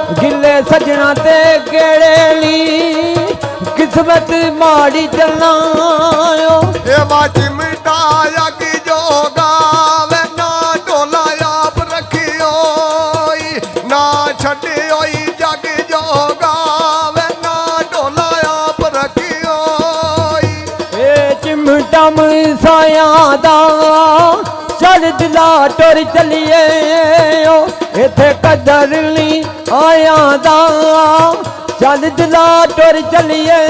गिले सजना ते गेड़ेली किस्मत माड़ी चलना ये चिमटा जग जोगा वे ना ढोला आप रखियो ना छड़ियो जग जोगा वे ना ढोला आप रखियो ए चिमटा साया दा चल दिला टुर चलिए इथे कदर ली आया दा चल दिला टुर चलिए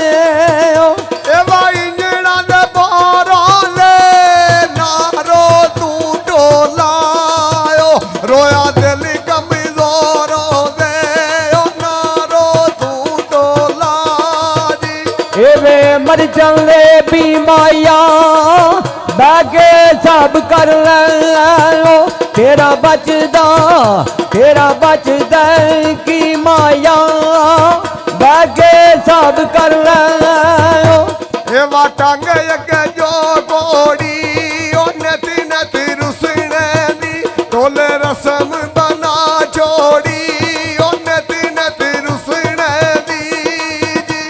इंजणा दे बारा ले नारो तू ढोलायो रोया दिल कमजोरो दे नारो तू ढोला जी एवे मर चले भी माया बागे सब कर लो तेरा बचदा की माया बागे सब कर लो टंग अगे जो गोड़ी नती नती रुसने दी तोले रसम बना छोड़ी नती नती रुसने दी जी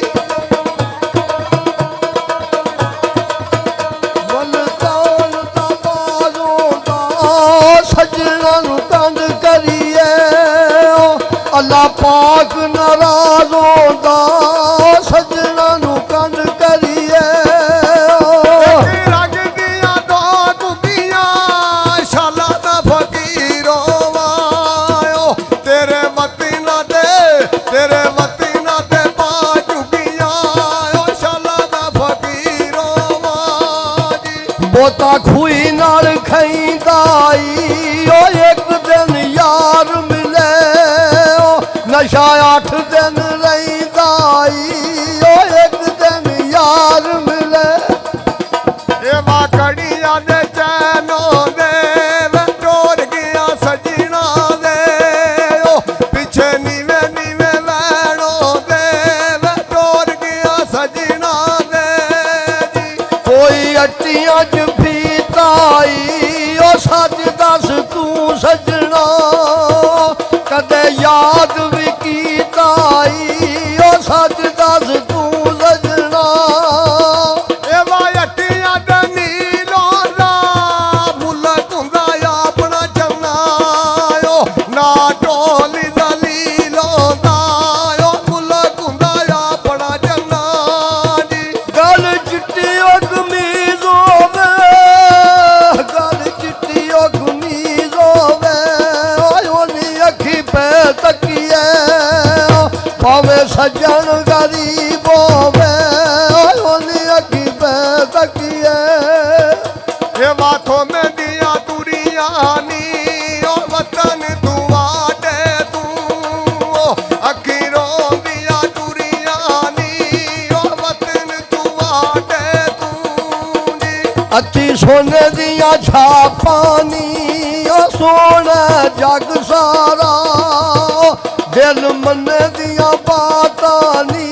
मन तौल तबाजों दा सजना नू तंग करिए अल्लाह पाक नाराज होंदा सजना नू तंग करिए रंग दिया दो कुबियां शाला दा फकीरो वायो तेरे वतना दे बाजुगियां शाला दा फकीरो वाजी बोता खुई नाल खईंदाई एक दिन यार मिले नशा 8 दिन रहींदाई एक दिन यार मिले एवा कड़िया दे चैनो दे टोर गया सजना दे पिछे नीवे नीवे वैनो दे टोर गया सजना दे कोई अट्टियां च फीताई सच दस तू सजना कदे याद भी कीताई सच दस तू सजना एवा अट्टियां दे नीलों दा मुल्क हुंदा अपना जमना ना ढोली दलीलों दा मुल्क हुंदा अपना जमना जी गल चिट्टी कमीज होवे गल चिट्टी कमीज होवे ओनी अखी पे तकिए भावे सज्जन गरीब होवे ओनी अखी पे तकिए ये बातों में दिया तुरिया नी ओ वतन तू आटे तू अखीरों दिया तुरिया नी ओ वतन तू आटे तू जी अच्छी सोने दिया छापानी ओ सोना जग सारा दिल मन दिया बातानी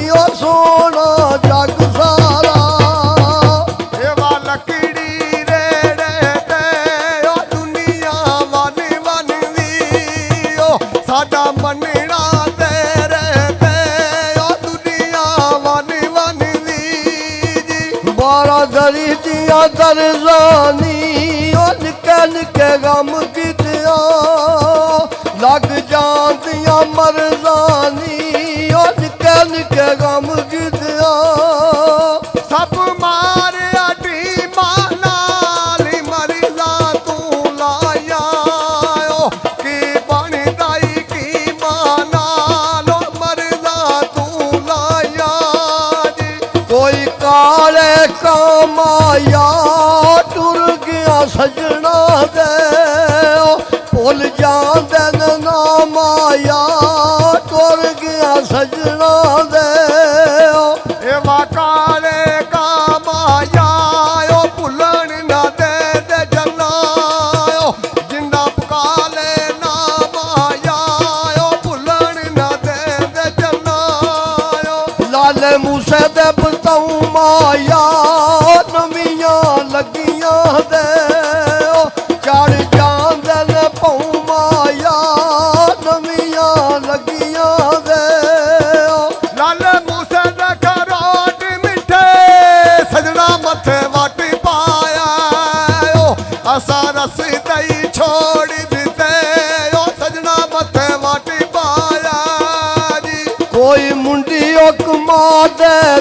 ओ सोना जग सारा एवा लकड़ी रेड़े ते ओ दुनिया वन वन दी ओ साडा मनना तेरे ते ओ दुनिया वन वन दी जी 12 दरी दिया दरजानी ओ निके निके गम कितिया लग जांदिया मरजानी ओ निके निके गम कितिया सब मारे अडी मानाली मरजा तू लाया की बनदाई की मानालो मरजा तू लाया जी कोई काले कमाया टुर गया सजना दे भुल जांदे नाम आया टुर गया सजना दे एवा काले कामाया भुलन ना दे जला जिंदा पकाले नाम आया भुलन ना दे जला लाले मूसे दे बताऊं माया नवियां लगियां दे चढ़ जांदे ने पऊ माया नवियां लगियां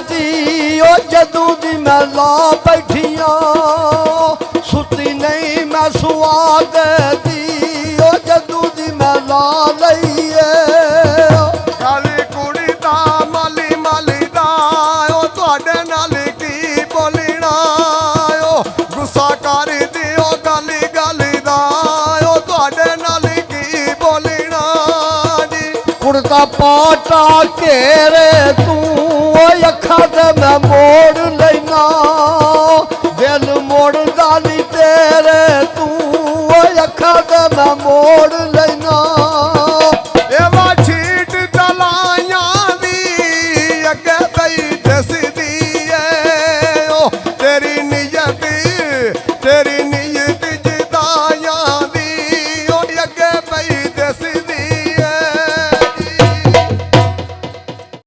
ਦੀ ਉਹ ਜਦੋਂ ਦੀ ਮੈਂ ਲਾ ਬੈਠੀਆਂ ਸੁੱਤੀ ਨਹੀਂ ਮੈਂ ਸੁਆਦ ਦੀ ਉਹ ਜਦੋਂ ਦੀ ਮੈਂ ਲਾ ਲਈਏ ਕਾਲੀ ਕੁੜੀ ਦਾ ਮਾਲੀ ਮਾਲੀ ਦਾ ਉਹ ਤੁਹਾਡੇ ਨਾਲ ਕੀ ਬੋਲਣਾ ਉਹ ਗੁੱਸਾ ਕਰਦੀ ਉਹ ਗਾਲੀ ਗਾਲੀ ਦਾ ਉਹ ਤੁਹਾਡੇ ਨਾਲ ਕੀ ਬੋਲਣਾ ਜੀ ਕੁੜਤਾ ਪਾਟਾ ਘੇਰੇ ਤੂੰ ਉਹ ਅੱਖਾਂ ਤੇ ਮੈਂ ਮੋੜ ਲੈਣਾ